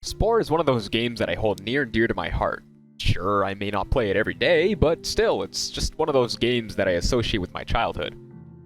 Spore is one of those games that I hold near and dear to my heart. Sure, I may not play it every day, but still, it's just one of those games that I associate with my childhood.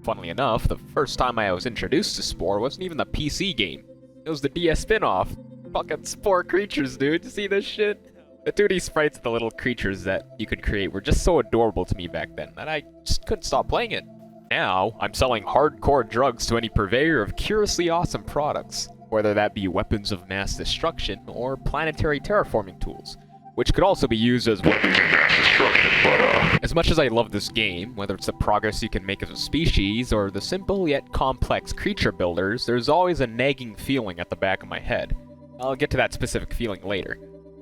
Funnily enough, the first time I was introduced to Spore wasn't even the PC game. It was the DS spin-off. Fucking Spore creatures, dude. You see this shit? The 2D sprites of the little creatures that you could create were just so adorable to me back then that I just couldn't stop playing it. Now, I'm selling hardcore drugs to any purveyor of curiously awesome products, whether that be weapons of mass destruction or planetary terraforming tools, which could also be used as weapons of mass destruction, but as much as I love this game, whether it's the progress you can make as a species or the simple yet complex creature builders, there's always a nagging feeling at the back of my head. I'll get to that specific feeling later.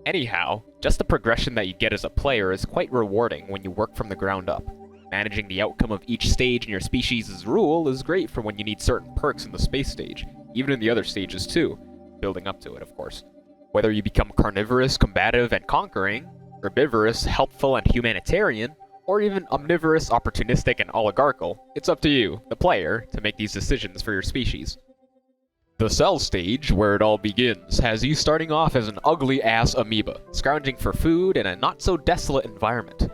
Anyhow, just the progression that you get as a player is quite rewarding when you work from the ground up. Managing the outcome of each stage in your species' rule is great for when you need certain perks in the space stage, even in the other stages too, building up to it, of course. Whether you become carnivorous, combative, and conquering, herbivorous, helpful, and humanitarian, or even omnivorous, opportunistic, and oligarchical, it's up to you, the player, to make these decisions for your species. The cell stage, where it all begins, has you starting off as an ugly-ass amoeba, scrounging for food in a not-so-desolate environment.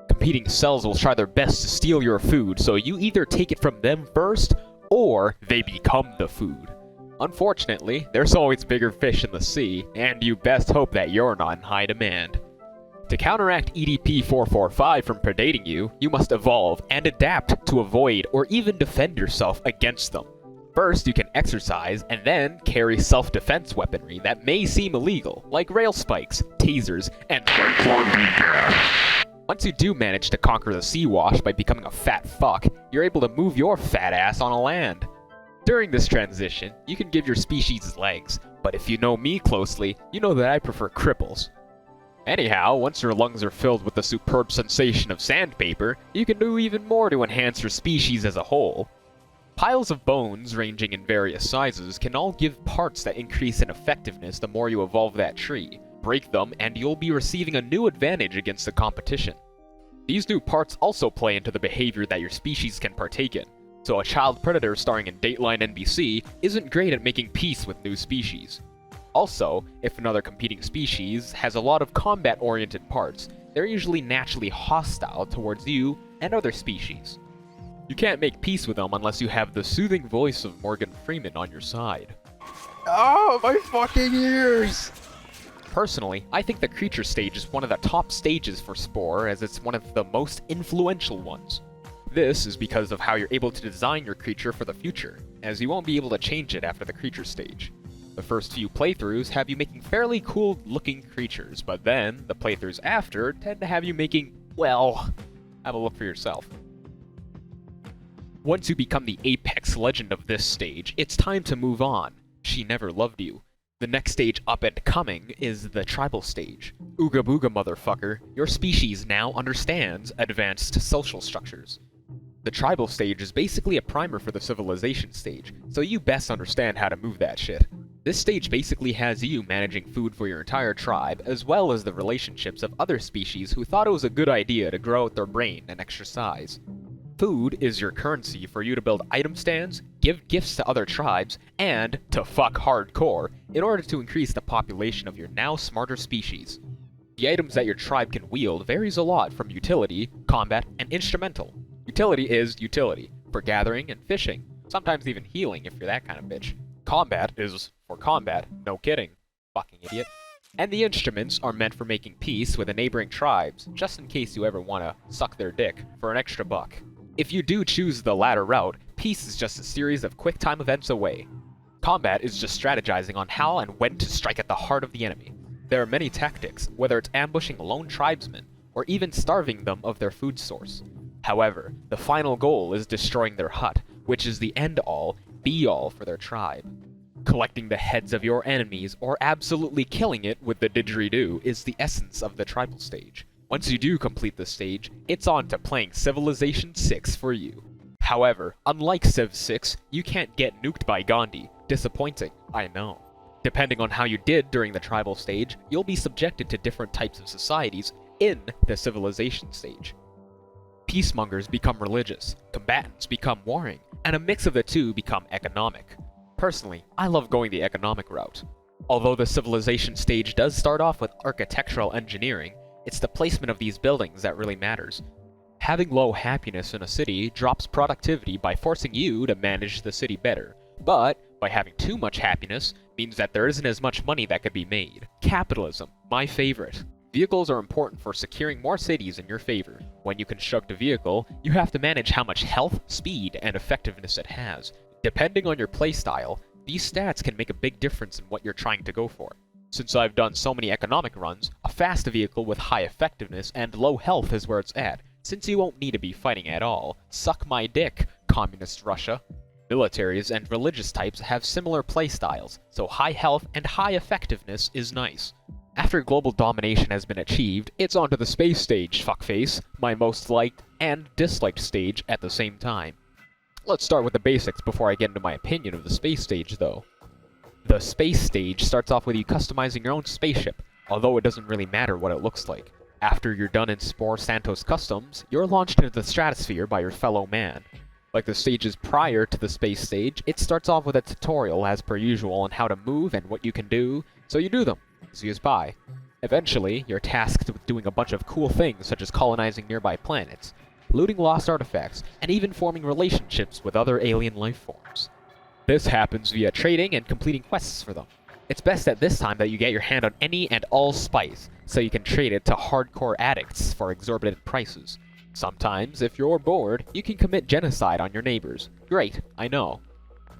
Competing cells will try their best to steal your food, so you either take it from them first, or they become the food. Unfortunately, there's always bigger fish in the sea, and you best hope that you're not in high demand. To counteract EDP-445 from predating you, you must evolve and adapt to avoid or even defend yourself against them. First, you can exercise and then carry self-defense weaponry that may seem illegal, like rail spikes, tasers, and gas. Once you do manage to conquer the sea wash by becoming a fat fuck, you're able to move your fat ass on a land. During this transition, you can give your species legs, but if you know me closely, you know that I prefer cripples. Anyhow, once your lungs are filled with the superb sensation of sandpaper, you can do even more to enhance your species as a whole. Piles of bones, ranging in various sizes, can all give parts that increase in effectiveness the more you evolve that tree. Break them, and you'll be receiving a new advantage against the competition. These new parts also play into the behavior that your species can partake in, so a child predator starring in Dateline NBC isn't great at making peace with new species. Also, if another competing species has a lot of combat-oriented parts, they're usually naturally hostile towards you and other species. You can't make peace with them unless you have the soothing voice of Morgan Freeman on your side. Oh, my fucking ears! Personally, I think the creature stage is one of the top stages for Spore, as it's one of the most influential ones. This is because of how you're able to design your creature for the future, as you won't be able to change it after the creature stage. The first few playthroughs have you making fairly cool-looking creatures, but then, the playthroughs after tend to have you making, well, have a look for yourself. Once you become the apex legend of this stage, it's time to move on. She never loved you. The next stage up and coming is the tribal stage. Ooga booga motherfucker, your species now understands advanced social structures. The tribal stage is basically a primer for the civilization stage, so you best understand how to move that shit. This stage basically has you managing food for your entire tribe, as well as the relationships of other species who thought it was a good idea to grow out their brain an extra size. Food is your currency for you to build item stands, give gifts to other tribes, and to fuck hardcore in order to increase the population of your now smarter species. The items that your tribe can wield varies a lot from utility, combat, and instrumental. Utility is utility, for gathering and fishing, sometimes even healing if you're that kind of bitch. Combat is for combat, no kidding, fucking idiot. And the instruments are meant for making peace with the neighboring tribes, just in case you ever want to suck their dick for an extra buck. If you do choose the latter route, peace is just a series of quick-time events away. Combat is just strategizing on how and when to strike at the heart of the enemy. There are many tactics, whether it's ambushing lone tribesmen, or even starving them of their food source. However, the final goal is destroying their hut, which is the end-all, be-all for their tribe. Collecting the heads of your enemies, or absolutely killing it with the didgeridoo, is the essence of the tribal stage. Once you do complete the stage, it's on to playing Civilization 6 for you. However, unlike Civ 6, you can't get nuked by Gandhi. Disappointing, I know. Depending on how you did during the tribal stage, you'll be subjected to different types of societies in the Civilization stage. Peacemongers become religious, combatants become warring, and a mix of the two become economic. Personally, I love going the economic route. Although the civilization stage does start off with architectural engineering, it's the placement of these buildings that really matters. Having low happiness in a city drops productivity by forcing you to manage the city better, but by having too much happiness means that there isn't as much money that could be made. Capitalism, my favorite. Vehicles are important for securing more cities in your favor. When you construct a vehicle, you have to manage how much health, speed, and effectiveness it has. Depending on your playstyle, these stats can make a big difference in what you're trying to go for. Since I've done so many economic runs, a fast vehicle with high effectiveness and low health is where it's at, since you won't need to be fighting at all. Suck my dick, Communist Russia. Militaries and religious types have similar playstyles, so high health and high effectiveness is nice. After global domination has been achieved, it's onto the space stage, fuckface, my most liked and disliked stage at the same time. Let's start with the basics before I get into my opinion of the space stage, though. The space stage starts off with you customizing your own spaceship, although it doesn't really matter what it looks like. After you're done in Spore Santos Customs, you're launched into the stratosphere by your fellow man. Like the stages prior to the space stage, it starts off with a tutorial as per usual on how to move and what you can do, so you do them, as you by. Eventually, you're tasked with doing a bunch of cool things such as colonizing nearby planets, looting lost artifacts, and even forming relationships with other alien life forms. This happens via trading and completing quests for them. It's best at this time that you get your hand on any and all spice, so you can trade it to hardcore addicts for exorbitant prices. Sometimes, if you're bored, you can commit genocide on your neighbors. Great, I know.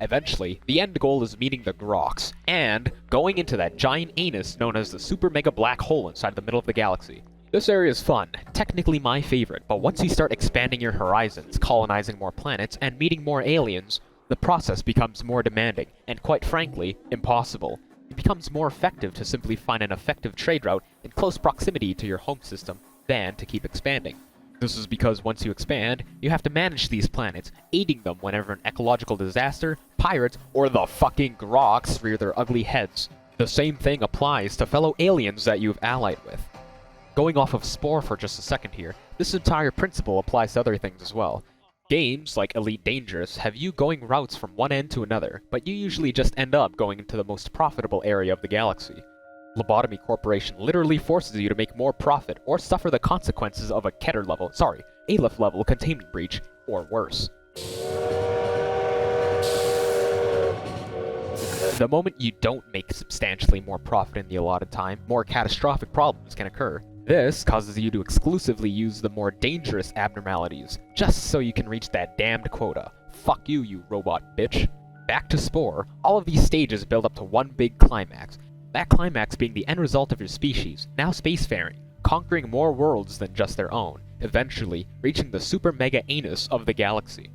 Eventually, the end goal is meeting the Groks, and going into that giant anus known as the super mega black hole inside the middle of the galaxy. This area is fun, technically my favorite, but once you start expanding your horizons, colonizing more planets, and meeting more aliens, the process becomes more demanding, and quite frankly, impossible. It becomes more effective to simply find an effective trade route in close proximity to your home system than to keep expanding. This is because once you expand, you have to manage these planets, aiding them whenever an ecological disaster, pirates, or the fucking Groks rear their ugly heads. The same thing applies to fellow aliens that you've allied with. Going off of Spore for just a second here, this entire principle applies to other things as well. Games like Elite Dangerous have you going routes from one end to another, but you usually just end up going into the most profitable area of the galaxy. Lobotomy Corporation literally forces you to make more profit or suffer the consequences of a Aleph level containment breach, or worse. The moment you don't make substantially more profit in the allotted time, more catastrophic problems can occur. This causes you to exclusively use the more dangerous abnormalities, just so you can reach that damned quota. Fuck you, you robot bitch. Back to Spore, all of these stages build up to one big climax. That climax being the end result of your species, now spacefaring, conquering more worlds than just their own, eventually reaching the super mega anus of the galaxy.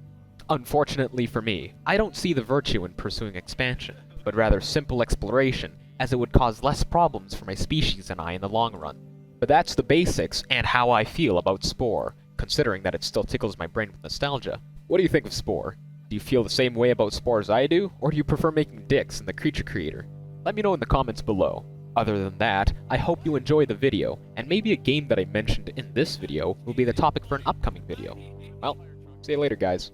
Unfortunately for me, I don't see the virtue in pursuing expansion, but rather simple exploration, as it would cause less problems for my species and I in the long run. But that's the basics and how I feel about Spore, considering that it still tickles my brain with nostalgia. What do you think of Spore? Do you feel the same way about Spore as I do, or do you prefer making dicks in the creature creator? Let me know in the comments below. Other than that, I hope you enjoy the video, and maybe a game that I mentioned in this video will be the topic for an upcoming video. Well, see you later guys.